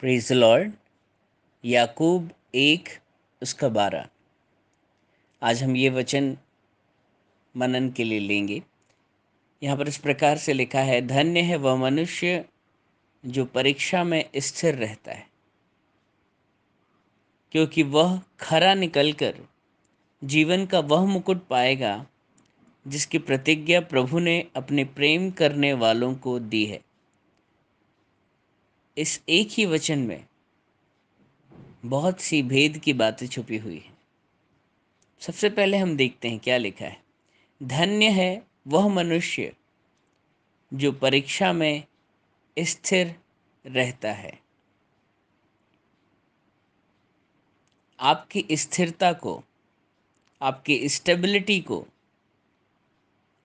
Praise the Lord. याकूब 1 उसका 12। आज हम ये वचन मनन के लिए लेंगे। यहाँ पर इस प्रकार से लिखा है, धन्य है वह मनुष्य जो परीक्षा में स्थिर रहता है, क्योंकि वह खरा निकलकर जीवन का वह मुकुट पाएगा जिसकी प्रतिज्ञा प्रभु ने अपने प्रेम करने वालों को दी है। इस एक ही वचन में बहुत सी भेद की बातें छुपी हुई हैं। सबसे पहले हम देखते हैं क्या लिखा है। धन्य है वह मनुष्य जो परीक्षा में स्थिर रहता है। आपकी स्थिरता को, आपकी स्टेबिलिटी को,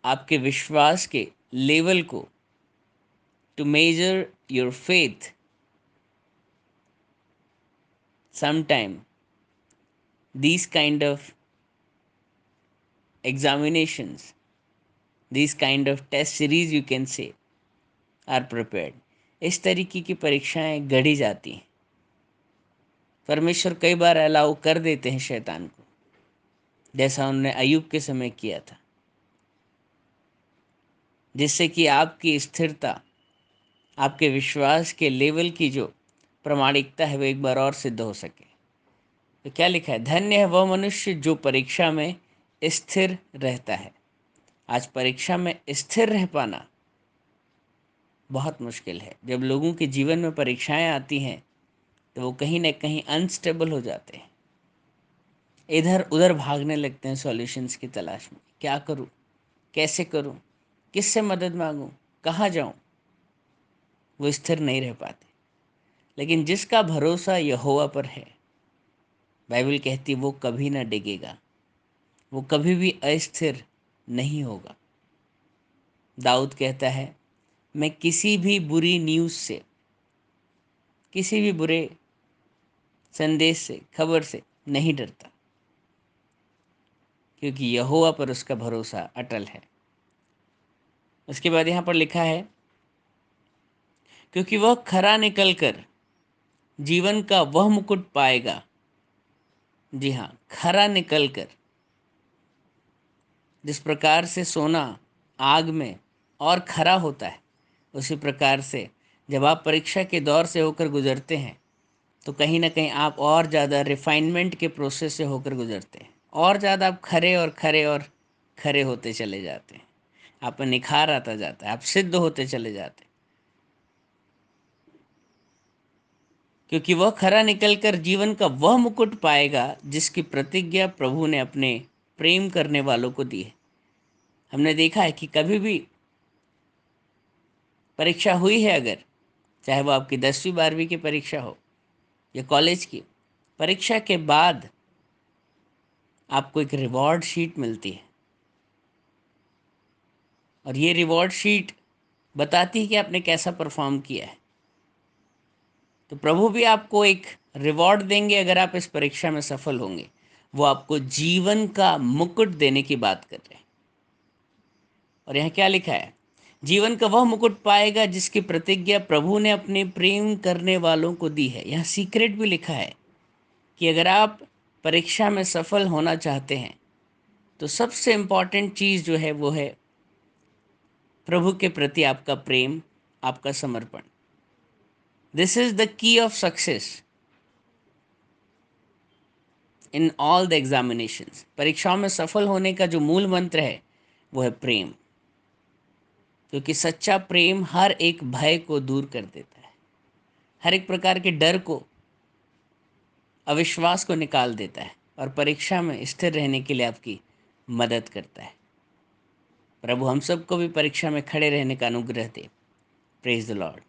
आपके विश्वास के लेवल को, to measure your faith, sometime these kind of examinations, these kind of test series you can say are prepared। इस तरीके की परीक्षाएं गढ़ी जाती हैं। परमेश्वर कई बार अलाउ कर देते हैं शैतान को, जैसा उन्होंने अय्यूब के समय किया था, जिससे कि आपकी स्थिरता, आपके विश्वास के लेवल की जो प्रामाणिकता है वो एक बार और सिद्ध हो सके। तो क्या लिखा है, धन्य है वह मनुष्य जो परीक्षा में स्थिर रहता है। आज परीक्षा में स्थिर रह पाना बहुत मुश्किल है। जब लोगों के जीवन में परीक्षाएं आती हैं तो वो कहीं ना कहीं अनस्टेबल हो जाते हैं, इधर उधर भागने लगते हैं सॉल्यूशंस की तलाश में। क्या करूं, कैसे करूं, किससे मदद मांगूं, कहाँ जाऊं, वो स्थिर नहीं रह पाते। लेकिन जिसका भरोसा यहोवा पर है, बाइबल कहती वो कभी ना डिगेगा, वो कभी भी अस्थिर नहीं होगा। दाऊद कहता है, मैं किसी भी बुरी न्यूज़ से, किसी भी बुरे संदेश से, खबर से नहीं डरता, क्योंकि यहोवा पर उसका भरोसा अटल है। उसके बाद यहाँ पर लिखा है, क्योंकि वह खरा निकलकर जीवन का वह मुकुट पाएगा। जी हाँ, खरा निकलकर। जिस प्रकार से सोना आग में और खरा होता है, उसी प्रकार से जब आप परीक्षा के दौर से होकर गुजरते हैं तो कहीं ना कहीं आप और ज़्यादा रिफाइनमेंट के प्रोसेस से होकर गुजरते हैं, और ज़्यादा आप खरे और खरे और खरे होते चले जाते हैं। आप में निखार आता जाता है, आप सिद्ध होते चले जाते हैं, क्योंकि वह खरा निकलकर जीवन का वह मुकुट पाएगा जिसकी प्रतिज्ञा प्रभु ने अपने प्रेम करने वालों को दी है। हमने देखा है कि कभी भी परीक्षा हुई है, अगर चाहे वो आपकी 10वीं 12वीं की परीक्षा हो या कॉलेज की परीक्षा, के बाद आपको एक रिवॉर्ड शीट मिलती है, और ये रिवॉर्ड शीट बताती है कि आपने कैसा परफॉर्म किया है। तो प्रभु भी आपको एक रिवॉर्ड देंगे अगर आप इस परीक्षा में सफल होंगे। वो आपको जीवन का मुकुट देने की बात कर रहे हैं। और यहाँ क्या लिखा है, जीवन का वह मुकुट पाएगा जिसकी प्रतिज्ञा प्रभु ने अपने प्रेम करने वालों को दी है। यहाँ सीक्रेट भी लिखा है कि अगर आप परीक्षा में सफल होना चाहते हैं तो सबसे इम्पॉर्टेंट चीज़ जो है वो है प्रभु के प्रति आपका प्रेम, आपका समर्पण। This is the key of success in all the examinations. परीक्षाओं में सफल होने का जो मूल मंत्र है वो है प्रेम, क्योंकि सच्चा प्रेम हर एक भय को दूर कर देता है, हर एक प्रकार के डर को, अविश्वास को निकाल देता है, और परीक्षा में स्थिर रहने के लिए आपकी मदद करता है। प्रभु हम सबको भी परीक्षा में खड़े रहने का अनुग्रह दे। Praise the Lord.